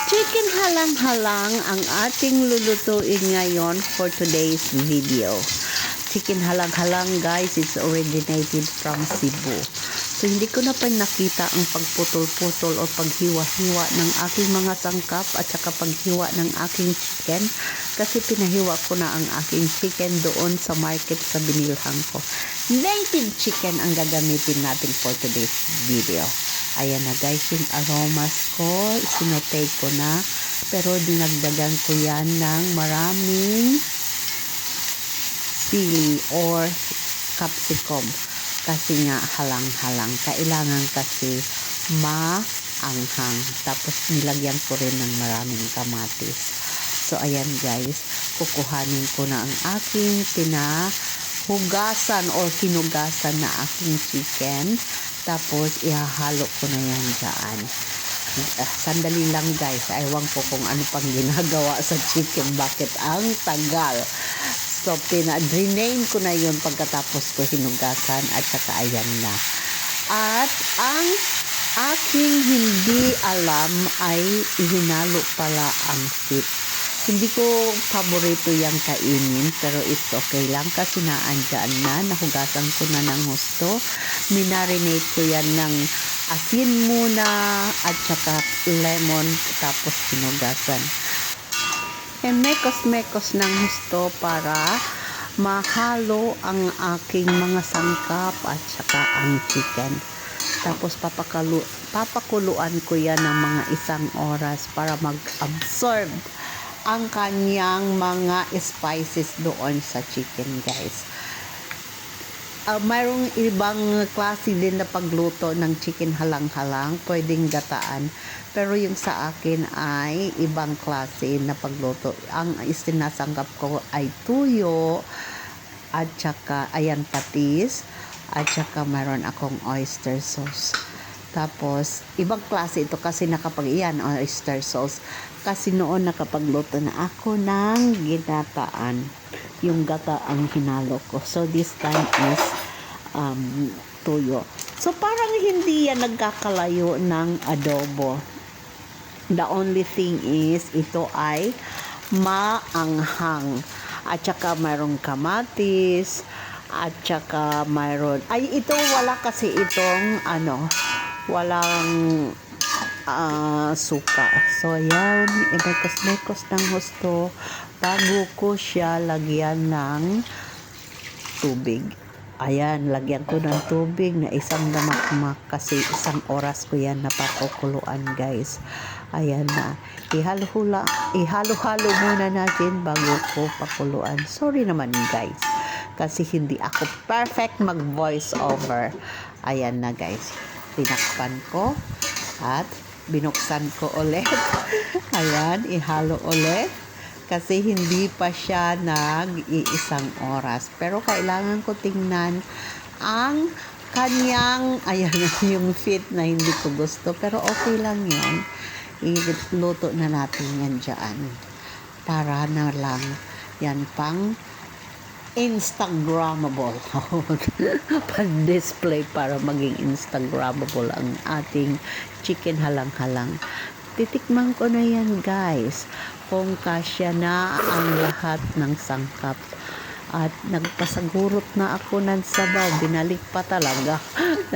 Chicken halang-halang ang ating lulutuin ngayon for today's video. Chicken halang-halang, guys, it's originated from Cebu. So hindi ko na pa nakita ang pagputol-putol o paghiwa-hiwa ng aking mga sangkap at saka paghiwa ng aking chicken kasi pinahiwa ko na ang aking chicken doon sa market sa binilhan ko. Native chicken ang gagamitin natin for today's video. Ayan na, guys, yung aromas ko, sinotay ko na, pero dinagdagan ko yan ng maraming sili or capsicum kasi nga halang-halang. Kailangan kasi maanghang. Tapos nilagyan ko rin ng maraming kamatis. So ayan, guys, kukuhanin ko na ang aking pinahugasan or hinugasan na aking chicken. Tapos, ihahalo ko na yan dyan. Sandali lang, guys. Ewan ko kung ano pang ginagawa sa chicken. Bakit ang tagal? So, drain ko na yun pagkatapos ko hinugasan at saka ayan na. At ang aking hindi alam ay ihinalo pala ang feet. Hindi ko paborito yung kainin, pero it's okay lang kasi naandyan na, nahugasan ko na ng husto. Minarinate ko yan ng asin muna at saka lemon, tapos hinugasan. And mekos-mekos ng husto para mahalo ang aking mga sangkap at saka ang chicken. Tapos papakuluan ko yan ng mga 1 oras para mag-absorb ang kanyang mga spices doon sa chicken, guys. Mayroong ibang klase din na pagluto ng chicken halang-halang, pwedeng gataan. Pero yung sa akin ay ibang klase na pagluto. Ang isinasanggap ko ay tuyo, at saka ayan patis, at saka mayroon akong oyster sauce. Tapos, ibang klase ito kasi nakapag-iyan, oyster sauce. Kasi noon nakapagluto na ako ng ginataan. Yung gata ang hinalo ko. So, this time is tuyo. So, parang hindi yan nagkakalayo ng adobo. The only thing is, ito ay maanghang. At saka mayroong kamatis. At saka mayroon. Ay, ito wala kasi itong walang suka. So, ayan, imekos-mekos ng husto bago ko siya lagyan ng tubig. Ayan, lagyan ko ng tubig na 1 damakmak kasi 1 oras ko yan napakukuluan, guys. Ayan na. Ihalo-halo muna natin bago ko pakuluan. Sorry naman, guys, kasi hindi ako perfect mag-voice over. Ayan na, guys. Tinakpan ko at binuksan ko ulit. Ayan, ihalo ulit kasi hindi pa siya nag-1 oras. Pero kailangan ko tingnan ang kanyang, ayan, yung feet na hindi ko gusto. Pero okay lang yun. Iluto na natin yan dyan. Para na lang yan pang Instagrammable. Pan-display para maging Instagrammable ang ating chicken halang-halang. Titikman ko na yan, guys, kung kasya na ang lahat ng sangkap. At nagpasagurot na ako ng sabaw. Binalik pa talaga.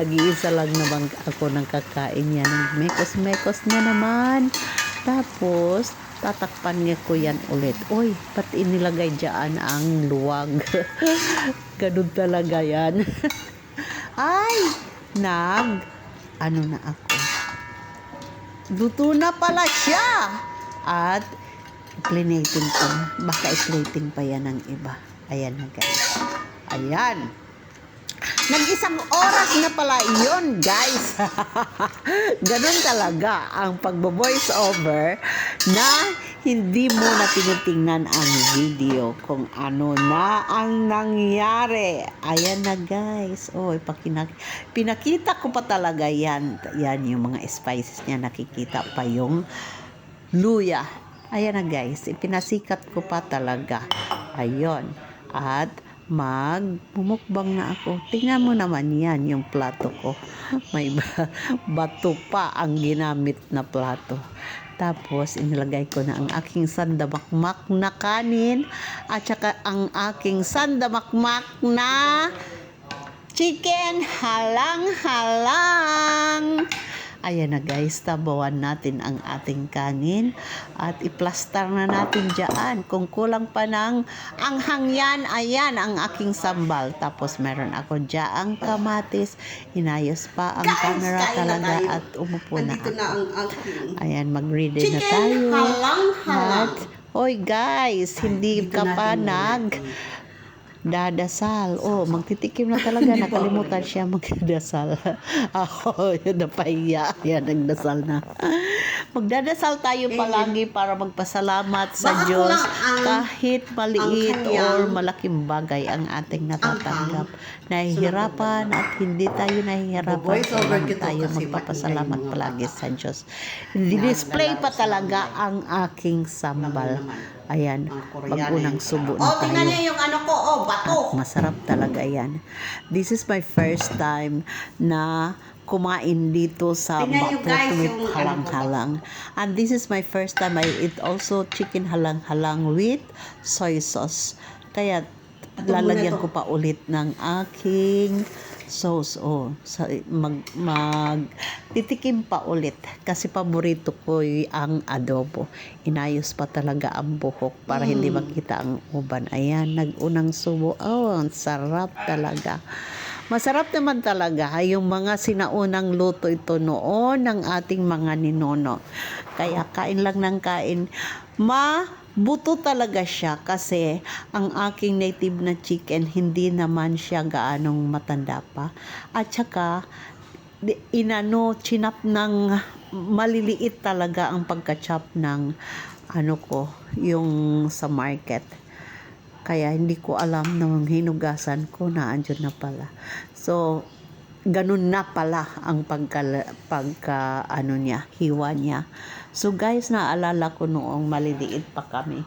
Nag-iisa lang naman ako ng kakain yan. Mekos-mekos na naman. Tapos tatakpan niya ko yan ulit. Uy, pati inilagay dyan ang luwag. Ganun talaga yan. Ay, ano na ako. Luto na pala siya. At plating ko. Baka i-plating pa yan ng iba. Ayan na, guys. Ayan. Nag-1 oras na pala yun, guys. Ganun talaga ang pagbo-voice over na hindi mo na tinitingnan ang video kung ano na ang nangyari. Ayan na, guys. Oh, pinakita ko pa talaga yan. Yan yung mga spices niya. Nakikita pa yung luya. Ayan na, guys. Pinasikat ko pa talaga. Ayun. At magmumukbang na ako. Tingnan mo naman yan, yung plato ko. May bato pa ang ginamit na plato. Tapos, inilagay ko na ang aking sandamakmak na kanin at saka ang aking sandamakmak na chicken halang-halang. Ayan na guys, tabawan natin ang ating kanin at iplastar na natin dyan. Kung kulang pa ng anghang yan, ayan ang aking sambal. Tapos meron ako dyan kamatis. Inayos pa ang camera talaga at umupo na ako. Ayan, mag-ready na tayo. At, hoy guys, hindi ka pa dadasal. Oh, magtitikim na talaga. Nakalimutan siya magdasal. Ako, yun napahiya. Yan, nagdasal na. Magdadasal tayo palagi para magpasalamat sa Diyos kahit maliit or malaking bagay ang ating natatanggap. Nahihirapan at hindi tayo nahihirapan. Kailangan tayo magpapasalamat palagi sa Diyos. Display pa talaga ang aking sambal. Ayan, mag-unang subo na tayo. Tingnan niyo yung ano ko, bato. At masarap talaga yan. This is my first time na kumain dito sa Bato with halang-halang. And this is my first time I eat also chicken halang-halang with soy sauce. Kaya lalagyan ko pa ulit ng aking sauce. Titikim pa ulit kasi paborito ko ang adobo. Inayos pa talaga ang buhok para hindi makita ang uban. Ayan, nag-unang subo. Oh, ang sarap talaga. Masarap naman talaga yung mga sinaunang luto ito noon ng ating mga ninono. Kaya kain lang ng kain. Buto talaga siya kasi ang aking native na chicken hindi naman siya gaanong matanda pa. At saka chinap ng maliliit talaga ang pagka-chop ng yung sa market. Kaya hindi ko alam nung hinugasan ko na andyan na pala. So, ganun na pala ang hiwa niya. So guys, naalala ko noong maliliit pa kami.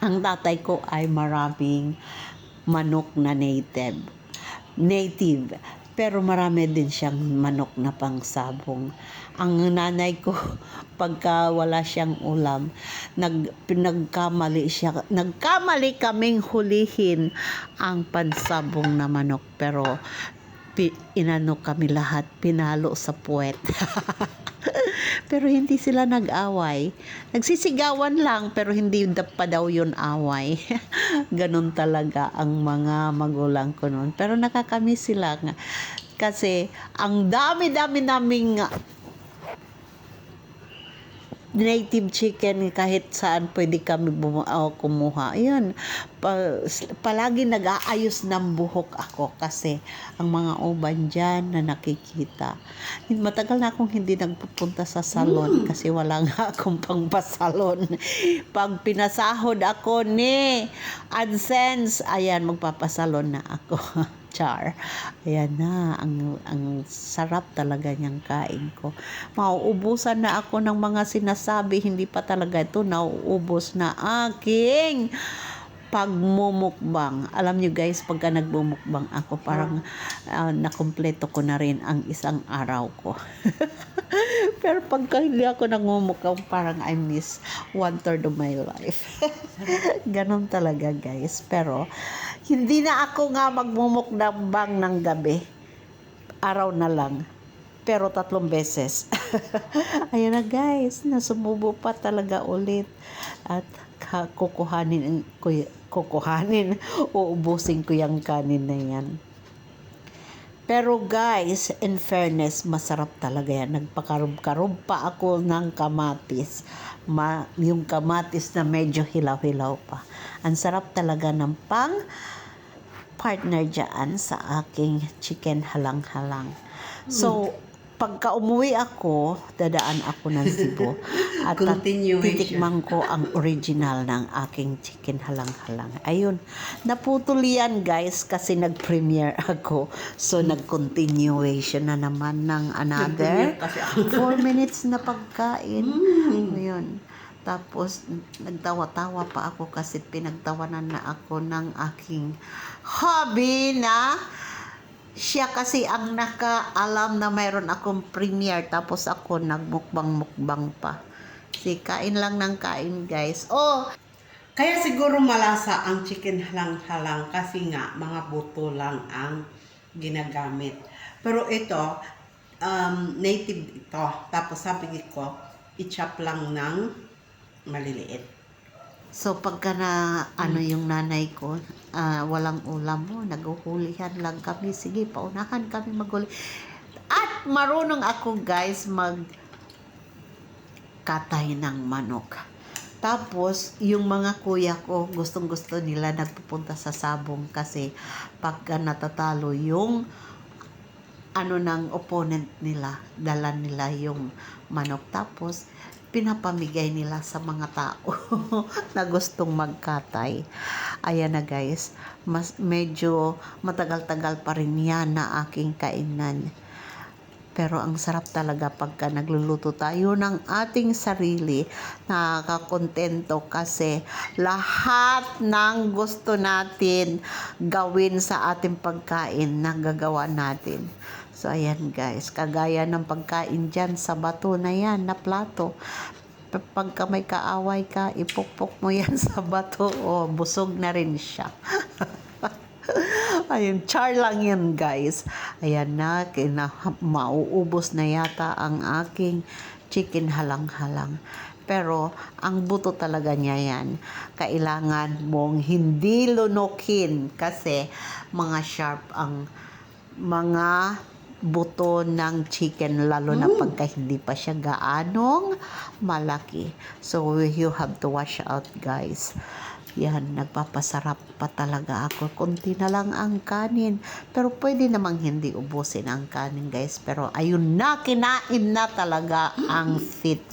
Ang tatay ko ay maraming manok na native. Pero marami din siyang manok na pangsabong. Ang nanay ko, pagka wala siyang ulam, nagkamali kaming hulihin ang pansabong na manok. Pero kami lahat, pinalo sa puwet. Pero hindi sila nag-away. Nagsisigawan lang, pero hindi pa daw yun away. Ganon talaga ang mga magulang ko noon. Pero nakakamiss sila nga. Kasi ang dami-dami naming native chicken kahit saan pwede kami kumuha. Ayan, palagi nag-aayos ng buhok ako kasi ang mga uban dyan na nakikita. Matagal na akong hindi nagpupunta sa salon kasi wala nga akong pangpasalon. Pag pinasahod ako ni AdSense, ayan, magpapasalon na ako. Char. Ayan na, ang sarap talaga niyang kain ko. Mauubusan na ako ng mga sinasabi, hindi pa talaga ito nauubos na aking pagmumukbang. Alam niyo guys, pagka nagmumukbang ako, parang nakumpleto ko na rin ang isang araw ko. Pero pagka hindi ako nagmumukbang, parang I miss 1/3 of my life. Ganon talaga guys. Pero hindi na ako nga magmumukbang ng gabi. Araw na lang. Pero 3 beses. Ayan na guys, nasumubo pa talaga ulit. At uubusin ko yung kanin na yan. Pero guys, in fairness, masarap talaga yan. Nagpakarob-karob pa ako ng kamatis. Yung kamatis na medyo hilaw-hilaw pa. Ang sarap talaga ng partner dyan sa aking chicken halang-halang. So, pagka umuwi ako, dadaan ako ng Cebu at titikman ko ang original ng aking chicken halang-halang. Ayun, naputol yan guys kasi nag-premiere ako. So, nag-continuation na naman ng another 4 minutes na pagkain. Ayun. Tapos, nagtawa-tawa pa ako kasi pinagtawanan na ako ng aking hobby na siya kasi ang nakaalam na mayroon akong premiere tapos ako nagmukbang-mukbang pa. Si kain lang ng kain, guys. Oh, Kaya siguro malasa ang chicken halang-halang kasi nga mga buto lang ang ginagamit. Pero ito, native ito. Tapos sabi ko, i-chop lang ng maliliit. so pagka na ano yung nanay ko, walang ulam mo, naguhulihan lang kami. Sige, paunahan kami maghuli. At marunong ako, guys, katay ng manok. Tapos, yung mga kuya ko, gustong-gusto nila nagpupunta sa sabong kasi pagka natatalo yung ano ng opponent nila, dala nila yung manok. Tapos, pinapamigay nila sa mga tao na gustong magkatay. Ayan na guys, medyo matagal-tagal pa rin yan na aking kainan. Pero ang sarap talaga pagka nagluluto tayo ng ating sarili. Nakakakontento kasi lahat ng gusto natin gawin sa ating pagkain nagagawa natin. So ayan guys, kagaya ng pagkain dyan sa bato na yan na plato. Pagka may kaaway ka, ipukpok mo yan sa bato, o busog na rin siya. Ayun, char lang yan guys. Ayan na, mauubos na yata ang aking chicken halang-halang. Pero, ang buto talaga niya yan. Kailangan mong hindi lunukin kasi mga sharp ang mga buto ng chicken, lalo na pagka hindi pa siya gaanong malaki. So, you have to watch out guys. Yan, nagpapasarap pa talaga ako. Konti na lang ang kanin. Pero pwede namang hindi ubusin ang kanin guys. Pero ayun na, kinain na talaga ang feet.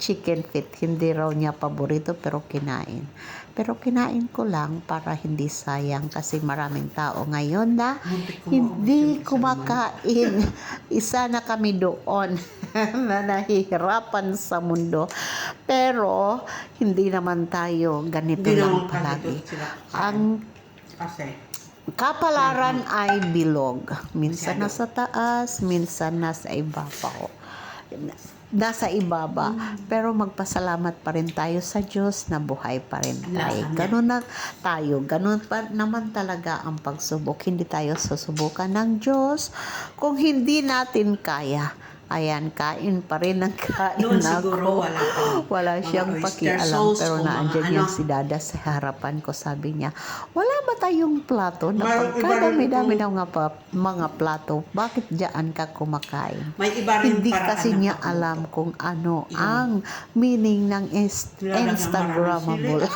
Chicken feet. Hindi raw niya paborito pero kinain. Pero kinain ko lang para hindi sayang kasi maraming tao ngayon na hindi kumakain. Isa na kami doon na nahihirapan sa mundo. Pero hindi naman tayo ganito lang palagi. Ang kapalaran ay bilog. Minsan nasa taas, minsan nasa ibabaw. Nasa ibaba. Pero magpasalamat pa rin tayo sa Diyos na buhay pa rin tayo. Ganun na tayo. Ganun pa naman talaga ang pagsubok. Hindi tayo susubukan ng Diyos kung hindi natin kaya. Ayan, kain pa rin ang kain Noon ako. siguro Wala siyang pakialam. Pero naandyan yan si Dada sa harapan ko. Sabi niya, wala ba tayong plato? Na pagkadami-dami ng mga plato, bakit dyan ka kumakain? Hindi kasi niya alam kung ano ang meaning ng Instagrammable.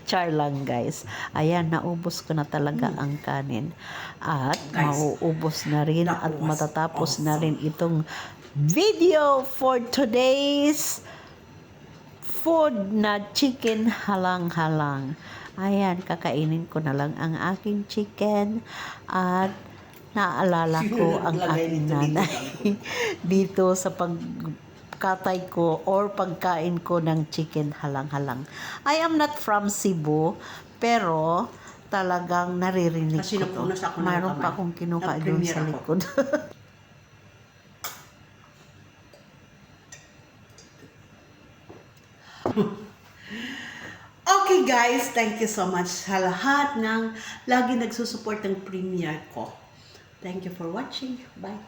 Char lang guys. Ayan, naubos ko na talaga ang kanin. At mauubos na rin at matatapos na rin itong video for today's food na chicken halang-halang. Ayan, kakainin ko na lang ang aking chicken at naalala ko ang aking nanay dito sa pagkatay ko or pagkain ko ng chicken halang-halang. I am not from Cebu, pero talagang naririnig ko to. Mayroon pa akong kinuha doon sa likod. Okay guys, thank you so much sa lahat ng lagi nagsusupport ng premiere ko. Thank you for watching. Bye.